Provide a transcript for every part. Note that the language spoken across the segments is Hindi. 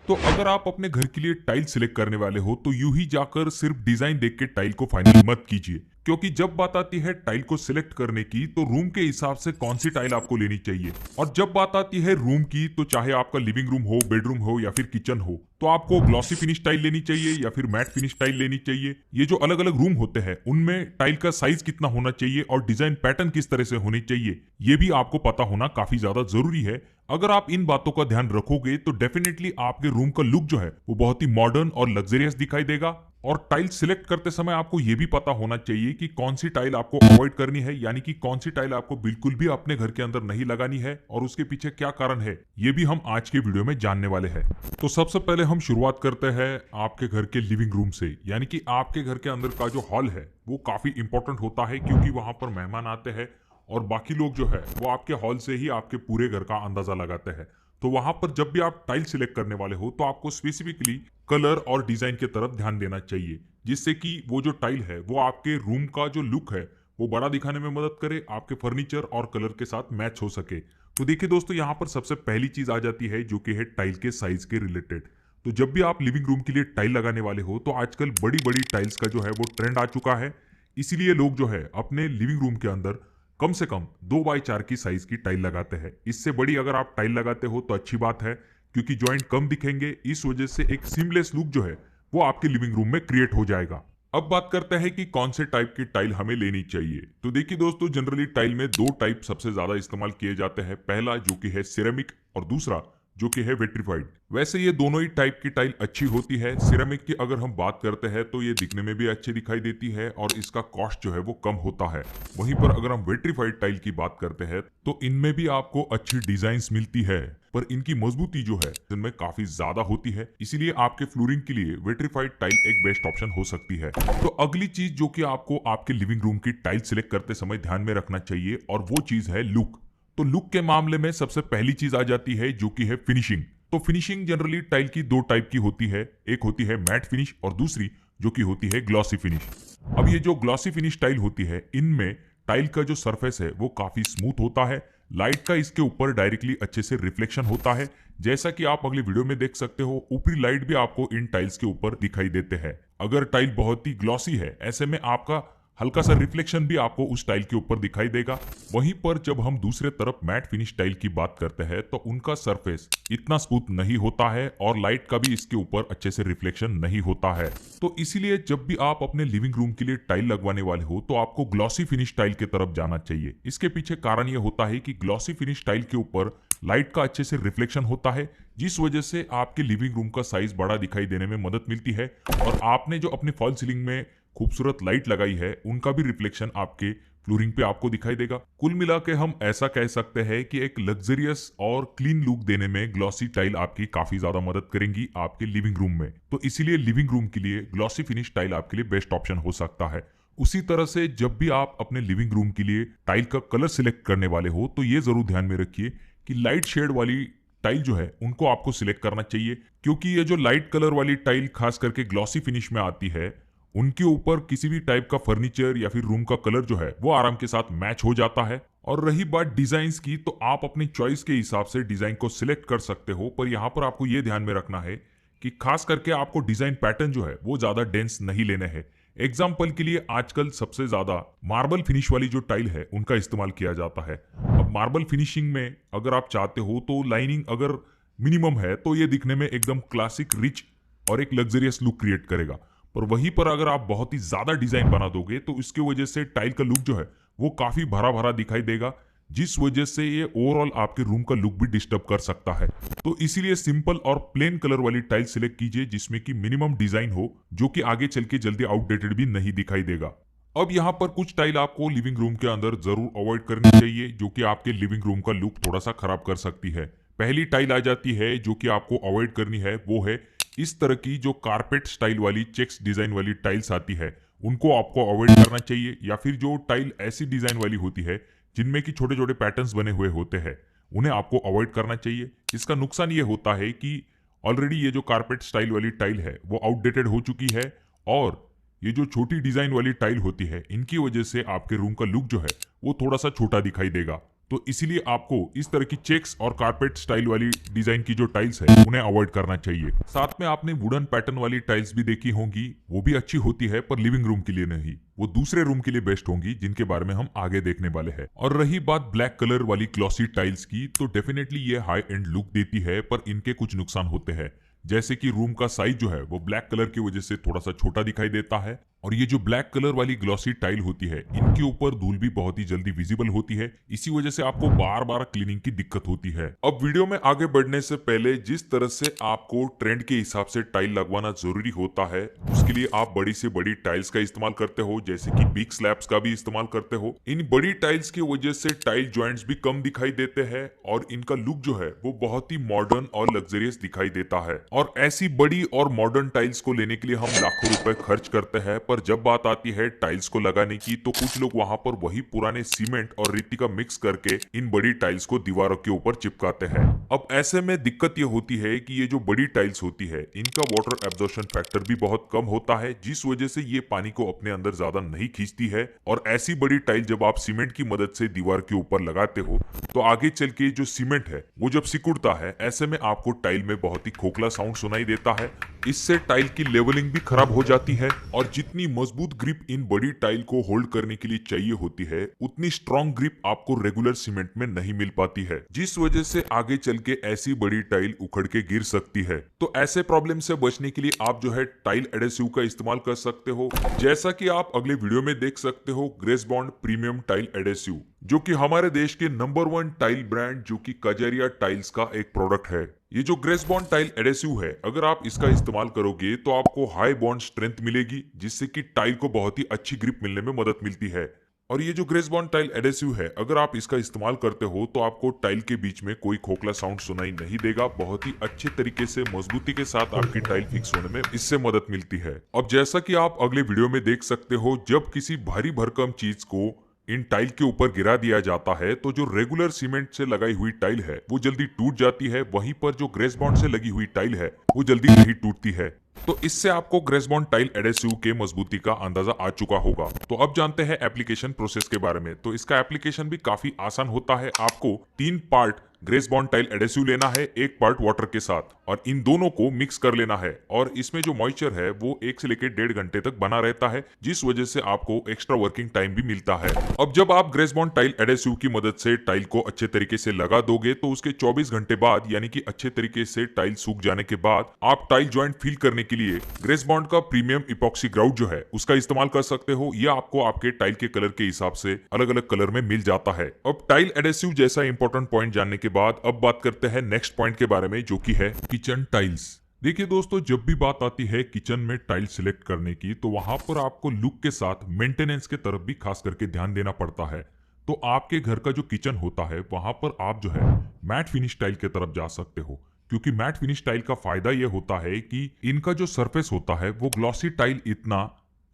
तो अगर आप अपने घर के लिए टाइल सिलेक्ट करने वाले हो तो यूं ही जाकर सिर्फ डिजाइन देख के टाइल को फाइनल मत कीजिए, क्योंकि जब बात आती है टाइल को सिलेक्ट करने की तो रूम के हिसाब से कौन सी टाइल आपको लेनी चाहिए। और जब बात आती है रूम की तो चाहे आपका लिविंग रूम हो, बेडरूम हो या फिर किचन हो, तो आपको ग्लॉसी फिनिश टाइल लेनी चाहिए या फिर मैट फिनिश टाइल लेनी चाहिए। ये जो अलग अलग रूम होते हैं उनमें टाइल का साइज कितना होना चाहिए और डिजाइन पैटर्न किस तरह से होनी चाहिए, ये भी आपको पता होना काफी ज्यादा जरूरी है। अगर आप इन बातों का ध्यान रखोगे तो डेफिनेटली आपके रूम का लुक जो है वो बहुत ही मॉडर्न और लग्जरियस दिखाई देगा। और टाइल सिलेक्ट करते समय आपको यह भी पता होना चाहिए कि कौन सी टाइल आपको अवॉइड करनी है, यानी कि कौन सी टाइल आपको बिल्कुल भी अपने घर के अंदर नहीं लगानी है और उसके पीछे क्या कारण है, ये भी हम आज के वीडियो में जानने वाले हैं। तो सबसे पहले हम शुरुआत करते हैं आपके घर के लिविंग रूम से, यानी कि आपके घर के अंदर का जो हॉल है वो काफी इंपॉर्टेंट होता है, क्योंकि वहां पर मेहमान आते हैं और बाकी लोग जो है वो आपके हॉल से ही आपके पूरे घर का अंदाजा लगाते हैं। तो वहां पर जब भी आप टाइल सिलेक्ट करने वाले हो तो आपको स्पेसिफिकली कलर और डिजाइन की तरफ ध्यान देना चाहिए, जिससे कि वो जो टाइल है वो आपके रूम का जो लुक है वो बड़ा दिखाने में मदद करे, आपके फर्नीचर और कलर के साथ मैच हो सके। तो देखिए दोस्तों, यहाँ पर सबसे पहली चीज आ जाती है जो कि है टाइल के साइज के रिलेटेड। तो जब भी आप लिविंग रूम के लिए टाइल लगाने वाले हो तो आजकल बड़ी बड़ी टाइल्स का जो है वो ट्रेंड आ चुका है। इसीलिए लोग जो है अपने लिविंग रूम के अंदर कम से कम 2x4 की साइज की टाइल लगाते हैं। इससे बड़ी अगर आप टाइल लगाते हो तो अच्छी बात है, क्योंकि जॉइंट कम दिखेंगे, इस वजह से एक सीमलेस लुक जो है वो आपके लिविंग रूम में क्रिएट हो जाएगा। अब बात करते हैं कि कौन से टाइप की टाइल हमें लेनी चाहिए। तो देखिए दोस्तों, जनरली टाइल में दो टाइप सबसे ज्यादा इस्तेमाल किए जाते हैं। पहला जो कि है सिरेमिक और दूसरा जो कि है विट्रीफाइड। वैसे ये दोनों ही टाइप की टाइल अच्छी होती है। सिरेमिक की अगर हम बात करते हैं तो ये दिखने में भी अच्छी दिखाई देती है और इसका कॉस्ट जो है वो कम होता है। वहीं पर अगर हम विट्रीफाइड टाइल की बात करते हैं तो इनमें भी आपको अच्छी डिजाइन्स मिलती है, पर इनकी मजबूती जो है इनमें काफी ज्यादा होती है। इसीलिए आपके फ्लोरिंग के लिए विट्रीफाइड टाइल एक बेस्ट ऑप्शन हो सकती है। तो अगली चीज जो कि आपको आपके लिविंग रूम की टाइल सिलेक्ट करते समय ध्यान में रखना चाहिए और वो चीज है लुक। तो लुक के मामले में सबसे पहली चीज आ जाती है जो कि है फिनिशिंग। तो फिनिशिंग जनरली टाइल की दो टाइप की होती है, एक होती है मैट फिनिश और दूसरी जो कि होती है ग्लॉसी फिनिश। अब ये जो ग्लॉसी फिनिश टाइल होती है, इनमें टाइल का जो सरफेस है वो काफी स्मूथ होता है। लाइट का इसके ऊपर डायरेक्टली अच्छे से रिफ्लेक्शन होता है, जैसा कि आप अगले वीडियो में देख सकते हो। ऊपरी लाइट भी आपको इन टाइल्स के ऊपर दिखाई देते हैं। अगर टाइल बहुत ही ग्लॉसी है, ऐसे में आपका हल्का सा रिफ्लेक्शन भी आपको उस टाइल के ऊपर दिखाई देगा। वहीं पर जब हम दूसरे तरफ मैट फिनिश टाइल की बात करते हैं तो उनका सरफेस इतना स्मूथ नहीं होता है और लाइट का भी इसके ऊपर अच्छे से रिफ्लेक्शन नहीं होता है। तो इसीलिए जब भी आप अपने लिविंग रूम के लिए टाइल लगवाने वाले हो तो आपको ग्लॉसी फिनिश टाइल की तरफ जाना चाहिए। इसके पीछे कारण ये होता है कि ग्लॉसी फिनिश टाइल के ऊपर लाइट का अच्छे से रिफ्लेक्शन होता है, जिस वजह से आपके लिविंग रूम का साइज बड़ा दिखाई देने में मदद मिलती है और आपने जो अपने फॉल सीलिंग में खूबसूरत लाइट लगाई है उनका भी रिफ्लेक्शन आपके फ्लोरिंग पे आपको दिखाई देगा। कुल मिला के हम ऐसा कह सकते हैं कि एक लग्जरियस और क्लीन लुक देने में ग्लॉसी टाइल आपकी काफी ज्यादा मदद करेंगी आपके लिविंग रूम में। तो इसीलिए लिविंग रूम के लिए ग्लॉसी फिनिश टाइल आपके लिए बेस्ट ऑप्शन हो सकता है। उसी तरह से जब भी आप अपने लिविंग रूम के लिए टाइल का कलर सिलेक्ट करने वाले हो तो ये जरूर ध्यान में रखिए कि लाइट शेड वाली टाइल जो है उनको आपको सिलेक्ट करना चाहिए, क्योंकि ये जो लाइट कलर वाली टाइल खास करके ग्लॉसी फिनिश में आती है उनके ऊपर किसी भी टाइप का फर्नीचर या फिर रूम का कलर जो है वो आराम के साथ मैच हो जाता है। और रही बात डिजाइन की, तो आप अपनी चॉइस के हिसाब से डिजाइन को सिलेक्ट कर सकते हो, पर यहाँ पर आपको ये ध्यान में रखना है कि खास करके आपको डिजाइन पैटर्न जो है वो ज्यादा डेंस नहीं लेने हैं। एग्जाम्पल के लिए आजकल सबसे ज्यादा मार्बल फिनिश वाली जो टाइल है उनका इस्तेमाल किया जाता है। अब मार्बल फिनिशिंग में अगर आप चाहते हो तो लाइनिंग अगर मिनिमम है तो ये दिखने में एकदम क्लासिक, रिच और एक लग्जरियस लुक क्रिएट करेगा। पर वहीं पर अगर आप बहुत ही ज्यादा डिजाइन बना दोगे तो इसकी वजह से टाइल का लुक जो है वो काफी भरा भरा दिखाई देगा, जिस वजह से ये ओवरऑल आपके रूम का लुक भी डिस्टर्ब कर सकता है। तो इसीलिए सिंपल और प्लेन कलर वाली टाइल सिलेक्ट कीजिए जिसमें कि मिनिमम डिजाइन हो, जो कि आगे चल के जल्दी आउटडेटेड भी नहीं दिखाई देगा। अब यहाँ पर कुछ टाइल आपको लिविंग रूम के अंदर जरूर अवॉइड करनी चाहिए, जो कि आपके लिविंग रूम का लुक थोड़ा सा खराब कर सकती है। पहली टाइल आ जाती है जो कि आपको अवॉइड करनी है, वो है इस तरह की जो कारपेट स्टाइल वाली चेक्स डिजाइन वाली टाइल्स आती है, उनको आपको अवॉइड करना चाहिए। या फिर जो टाइल ऐसी डिजाइन वाली होती है जिनमें कि छोटे छोटे पैटर्न्स बने हुए होते हैं, उन्हें आपको अवॉइड करना चाहिए। इसका नुकसान ये होता है कि ऑलरेडी ये जो कारपेट स्टाइल वाली टाइल है वो आउटडेटेड हो चुकी है और ये जो छोटी डिजाइन वाली टाइल होती है इनकी वजह से आपके रूम का लुक जो है वो थोड़ा सा छोटा दिखाई देगा। तो इसीलिए आपको इस तरह की चेक्स और कारपेट स्टाइल वाली डिजाइन की जो टाइल्स है उन्हें अवॉइड करना चाहिए। साथ में आपने वुडन पैटर्न वाली टाइल्स भी देखी होंगी, वो भी अच्छी होती है पर लिविंग रूम के लिए नहीं, वो दूसरे रूम के लिए बेस्ट होंगी जिनके बारे में हम आगे देखने वाले हैं। और रही बात ब्लैक कलर वाली ग्लॉसी टाइल्स की, तो डेफिनेटली ये हाई एंड लुक देती है पर इनके कुछ नुकसान होते हैं, जैसे कि रूम का साइज जो है वो ब्लैक कलर की वजह से थोड़ा सा छोटा दिखाई देता है। और ये जो ब्लैक कलर वाली ग्लॉसी टाइल होती है इनके ऊपर धूल भी बहुत ही जल्दी विजिबल होती है, इसी वजह से आपको बार बार क्लीनिंग की दिक्कत होती है। अब वीडियो में आगे बढ़ने से पहले जिस तरह से आपको ट्रेंड के हिसाब से टाइल लगवाना जरूरी होता है, उसके लिए आप बड़ी से बड़ी टाइल्स का इस्तेमाल करते हो, जैसे कि बिग स्लैब्स का भी इस्तेमाल करते हो। इन बड़ी टाइल्स की वजह से टाइल ज्वाइंट्स भी कम दिखाई देते हैं और इनका लुक जो है वो बहुत ही मॉडर्न और लग्जरियस दिखाई देता है। और ऐसी बड़ी और मॉडर्न टाइल्स को लेने के लिए हम लाखों रुपए खर्च करते हैं, पर जब बात आती है टाइल्स को लगाने की तो कुछ लोग वहां पर वही पुराने सीमेंट और रेती का मिक्स करके इन बड़ी टाइल्स को दीवारों के ऊपर चिपकाते हैं। अब ऐसे में दिक्कत ये होती है कि ये जो बड़ी टाइल्स होती है इनका वाटर एब्जॉर्प्शन फैक्टर भी बहुत कम होता है, जिस वजह से ये पानी को अपने अंदर ज्यादा नहीं खींचती है। और ऐसी बड़ी टाइल जब आप सीमेंट की मदद से दीवार के ऊपर लगाते हो तो आगे चल के जो सीमेंट है वो जब सिकुड़ता है, ऐसे में आपको टाइल में बहुत ही खोखला साउंड सुनाई देता है। इससे टाइल की लेवलिंग भी खराब हो जाती है और जितनी मजबूत ग्रिप इन बड़ी टाइल को होल्ड करने के लिए चाहिए होती है उतनी स्ट्रॉन्ग ग्रिप आपको रेगुलर सीमेंट में नहीं मिल पाती है, जिस वजह से आगे चल के ऐसी बड़ी टाइल उखड़ के गिर सकती है। तो ऐसे प्रॉब्लम से बचने के लिए आप जो है टाइल एडेसिव का इस्तेमाल कर सकते हो, जैसा कि आप अगले वीडियो में देख सकते हो ग्रेसबॉन्ड प्रीमियम टाइल एडेसिव, जो कि हमारे देश के नंबर 1 टाइल ब्रांड जो कि कजारिया टाइल्स का एक प्रोडक्ट है। ये जो ग्रेसबॉन्ड टाइल एडेसिव है, अगर आप इसका इस्तेमाल करोगे तो आपको हाई बॉन्ड स्ट्रेंथ मिलेगी, जिससे कि टाइल को बहुत ही अच्छी ग्रिप मिलने में मदद मिलती है। और ये जो ग्रेसबॉन्ड टाइल एडेसिव है, अगर आप इसका इस्तेमाल करते हो तो आपको टाइल के बीच में कोई खोखला साउंड सुनाई नहीं देगा, बहुत ही अच्छे तरीके से मजबूती के साथ आपकी टाइल फिक्स होने में इससे मदद मिलती है। अब जैसा कि आप अगले वीडियो में देख सकते हो, जब किसी भारी भरकम चीज को इन टाइल के ऊपर गिरा दिया जाता है तो जो रेगुलर सीमेंट से लगाई हुई टाइल है वो जल्दी टूट जाती है, वहीं पर जो ग्रेसबॉन्ड से लगी हुई टाइल है वो जल्दी नहीं टूटती है। तो इससे आपको ग्रेसबॉन्ड टाइल एडेसिव के मजबूती का अंदाजा आ चुका होगा। तो अब जानते हैं एप्लीकेशन प्रोसेस के बारे में। तो इसका एप्लीकेशन भी काफी आसान होता है। आपको 3 पार्ट ग्रेसबॉन्ड टाइल एडेसिव लेना है, 1 पार्ट वाटर के साथ, और इन दोनों को मिक्स कर लेना है। और इसमें जो मॉइस्चर है वो 1 से लेकर 1.5 घंटे तक बना रहता है, जिस वजह से आपको एक्स्ट्रा वर्किंग टाइम भी मिलता है। अब जब आप ग्रेसबॉन्ड टाइल एडेसिव की मदद से टाइल को अच्छे तरीके से लगा दोगे तो उसके 24 घंटे बाद, यानी कि अच्छे तरीके से टाइल सूख जाने के बाद, आप टाइल ज्वाइंट फील करने के लिए ग्रेसबॉन्ड का प्रीमियम इपॉक्सी ग्राउट जो है उसका इस्तेमाल कर सकते हो। यह आपको आपके टाइल के कलर के हिसाब से अलग अलग कलर में मिल जाता है। अब टाइल एडेसिव जैसा इंपॉर्टेंट पॉइंट जानने के बाद अब बात करते हैं नेक्स्ट पॉइंट के बारे में, जो कि है किचन टाइल्स। देखिए दोस्तों, जब भी बात आती है किचन में टाइल सिलेक्ट करने की तो वहां पर आपको लुक के साथ मेंटेनेंस के तरफ भी खास करके ध्यान देना पड़ता है। तो आपके घर का जो किचन होता है वहां पर आप जो है मैट फिनिश टाइल के तरफ जा सकते हो, क्योंकि मैट फिनिश टाइल का फायदा यह होता है कि इनका जो सरफेस होता है वो ग्लॉसी टाइल इतना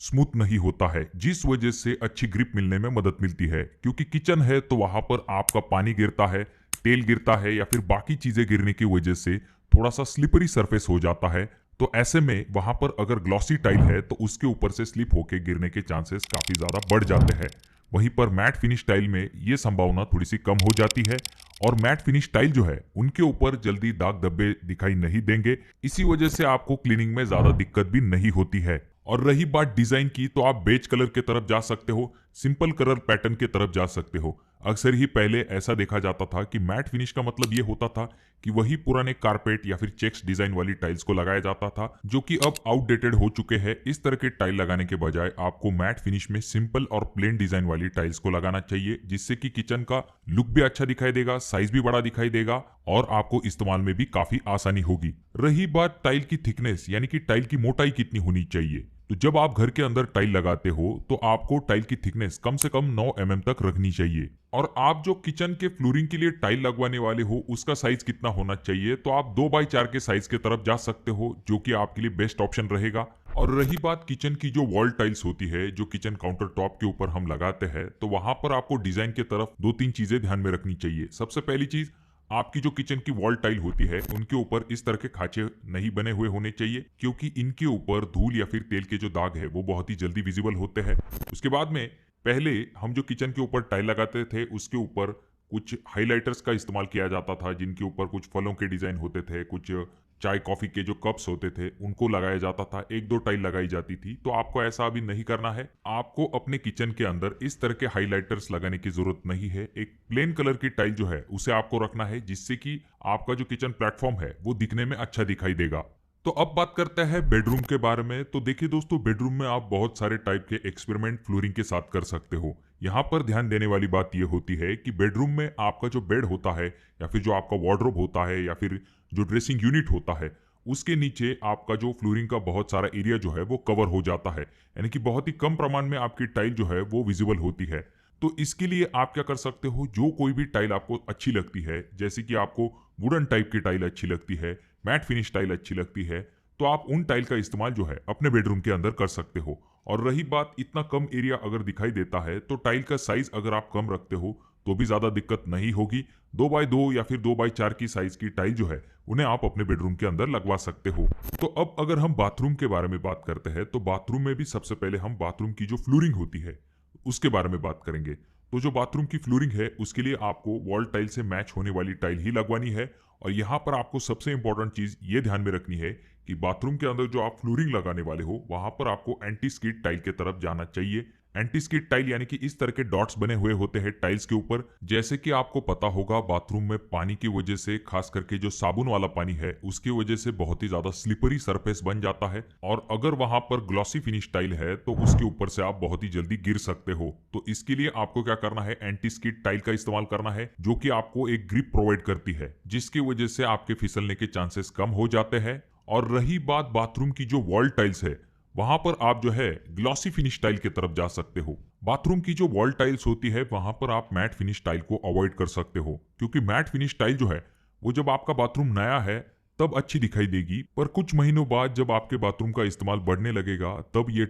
स्मूथ नहीं होता है, जिस वजह से अच्छी ग्रिप मिलने में मदद मिलती है। क्योंकि किचन है तो वहां पर आपका पानी गिरता है, तेल गिरता है या फिर बाकी चीजें गिरने की वजह से थोड़ा सा स्लिपरी सरफेस हो जाता है। तो ऐसे में वहां पर अगर ग्लॉसी टाइल है तो उसके ऊपर से स्लिप होके गिरने के चांसेस काफी ज्यादा बढ़ जाते हैं। वहीं पर मैट फिनिश टाइल में ये संभावना थोड़ी सी कम हो जाती है, और मैट फिनिश टाइल जो है उनके ऊपर जल्दी दाग धब्बे दिखाई नहीं देंगे, इसी वजह से आपको क्लीनिंग में ज्यादा दिक्कत भी नहीं होती है। और रही बात डिजाइन की, तो आप बेज कलर की तरफ जा सकते हो, सिंपल कलर पैटर्न की तरफ जा सकते हो। अक्सर ही पहले ऐसा देखा जाता था कि मैट फिनिश का मतलब ये होता था कि वही पुराने कारपेट या फिर चेक्स डिजाइन वाली टाइल्स को लगाया जाता था, जो कि अब आउटडेटेड हो चुके हैं। इस तरह के टाइल लगाने के बजाय आपको मैट फिनिश में सिंपल और प्लेन डिजाइन वाली टाइल्स को लगाना चाहिए, जिससे कि किचन का लुक भी अच्छा दिखाई देगा, साइज भी बड़ा दिखाई देगा और आपको इस्तेमाल में भी काफी आसानी होगी। रही बात टाइल की थिकनेस, यानी कि टाइल की मोटाई कितनी होनी चाहिए, तो जब आप घर के अंदर टाइल लगाते हो तो आपको टाइल की थिकनेस कम से कम 9 mm तक रखनी चाहिए। और आप जो किचन के फ्लोरिंग के लिए टाइल लगवाने वाले हो उसका साइज कितना होना चाहिए, तो आप 2x4 के साइज की तरफ जा सकते हो, जो कि आपके लिए बेस्ट ऑप्शन रहेगा। और रही बात किचन की जो वॉल टाइल्स होती है, जो किचन काउंटर टॉप के ऊपर हम लगाते हैं, तो वहां पर आपको डिजाइन की तरफ 2-3 चीजें ध्यान में रखनी चाहिए। सबसे पहली चीज, आपकी जो किचन की वॉल टाइल होती है उनके ऊपर इस तरह के खांचे नहीं बने हुए होने चाहिए, क्योंकि इनके ऊपर धूल या फिर तेल के जो दाग है वो बहुत ही जल्दी विजिबल होते हैं। उसके बाद में पहले हम जो किचन के ऊपर टाइल लगाते थे उसके ऊपर कुछ हाइलाइटर्स का इस्तेमाल किया जाता था, जिनके ऊपर कुछ फलों के डिजाइन होते थे, कुछ चाय कॉफी के जो कप्स होते थे उनको लगाया जाता था, एक दो टाइल लगाई जाती थी। तो आपको ऐसा अभी नहीं करना है। आपको अपने किचन के अंदर इस तरह के हाइलाइटर्स लगाने की जरूरत नहीं है। एक प्लेन कलर की टाइल जो है उसे आपको रखना है, जिससे कि आपका जो किचन प्लेटफॉर्म है वो दिखने में अच्छा दिखाई देगा। तो अब बात करते हैं बेडरूम के बारे में। तो देखिए दोस्तों, बेडरूम में आप बहुत सारे टाइप के एक्सपेरिमेंट फ्लोरिंग के साथ कर सकते हो। यहाँ पर ध्यान देने वाली बात यह होती है कि बेडरूम में आपका जो बेड होता है, या फिर जो आपका वार्डरोब होता है, या फिर जो ड्रेसिंग यूनिट होता है, उसके नीचे आपका जो फ्लोरिंग का बहुत सारा एरिया जो है वो कवर हो जाता है। यानी कि बहुत ही कम प्रमाण में आपकी टाइल जो है वो विजिबल होती है। तो इसके लिए आप क्या कर सकते हो, जो कोई भी टाइल आपको अच्छी लगती है, जैसे कि आपको वुडन टाइप की टाइल अच्छी लगती है, मैट फिनिश टाइल अच्छी लगती है, तो आप उन टाइल का इस्तेमाल जो है अपने बेडरूम के अंदर कर सकते हो। और रही बात इतना कम एरिया अगर दिखाई देता है, तो टाइल का साइज अगर आप कम रखते हो तो भी ज्यादा दिक्कत नहीं होगी। 2x2 या फिर 2x4 की साइज की टाइल जो है उन्हें आप अपने बेडरूम के अंदर लगवा सकते हो। तो अब अगर हम बाथरूम के बारे में बात करते हैं, तो बाथरूम में भी सबसे पहले हम बाथरूम की जो फ्लोरिंग होती है उसके बारे में बात करेंगे। तो जो बाथरूम की फ्लोरिंग है उसके लिए आपको वॉल टाइल से मैच होने वाली टाइल ही लगवानी है। और यहाँ पर आपको सबसे इंपॉर्टेंट चीज ये ध्यान में रखनी है कि बाथरूम के अंदर जो आप फ्लोरिंग लगाने वाले हो वहां पर आपको एंटी स्किड टाइल के तरफ जाना चाहिए। एंटी स्किड टाइल यानी कि इस तरह के डॉट्स बने हुए होते हैं टाइल्स के ऊपर। जैसे कि आपको पता होगा, बाथरूम में पानी की वजह से, खास करके जो साबुन वाला पानी है उसकी वजह से बहुत ही ज्यादा स्लिपरी सरफेस बन जाता है। और अगर वहां पर ग्लॉसी फिनिश टाइल है तो उसके ऊपर से आप बहुत ही जल्दी गिर सकते हो। तो इसके लिए आपको क्या करना है, एंटी स्किड टाइल का इस्तेमाल करना है, जो कि आपको एक ग्रिप प्रोवाइड करती है, जिसकी वजह से आपके फिसलने के चांसेस कम हो जाते हैं। और रही बात बाथरूम की जो वॉल टाइल्स है, वहां पर आप जो है ग्लॉसी फिनिश टाइल की तरफ जा सकते हो। बाथरूम की जो वॉल टाइल्स होती है वहां पर आप मैट फिनिश टाइल को अवॉइड कर सकते हो, क्योंकि मैट फिनिश टाइल जो है वो जब आपका बाथरूम नया है तब अच्छी दिखाई देगी, पर कुछ महीनों बाद जब आपके बाथरूम का इस्तेमाल बढ़ने लगेगा तब ये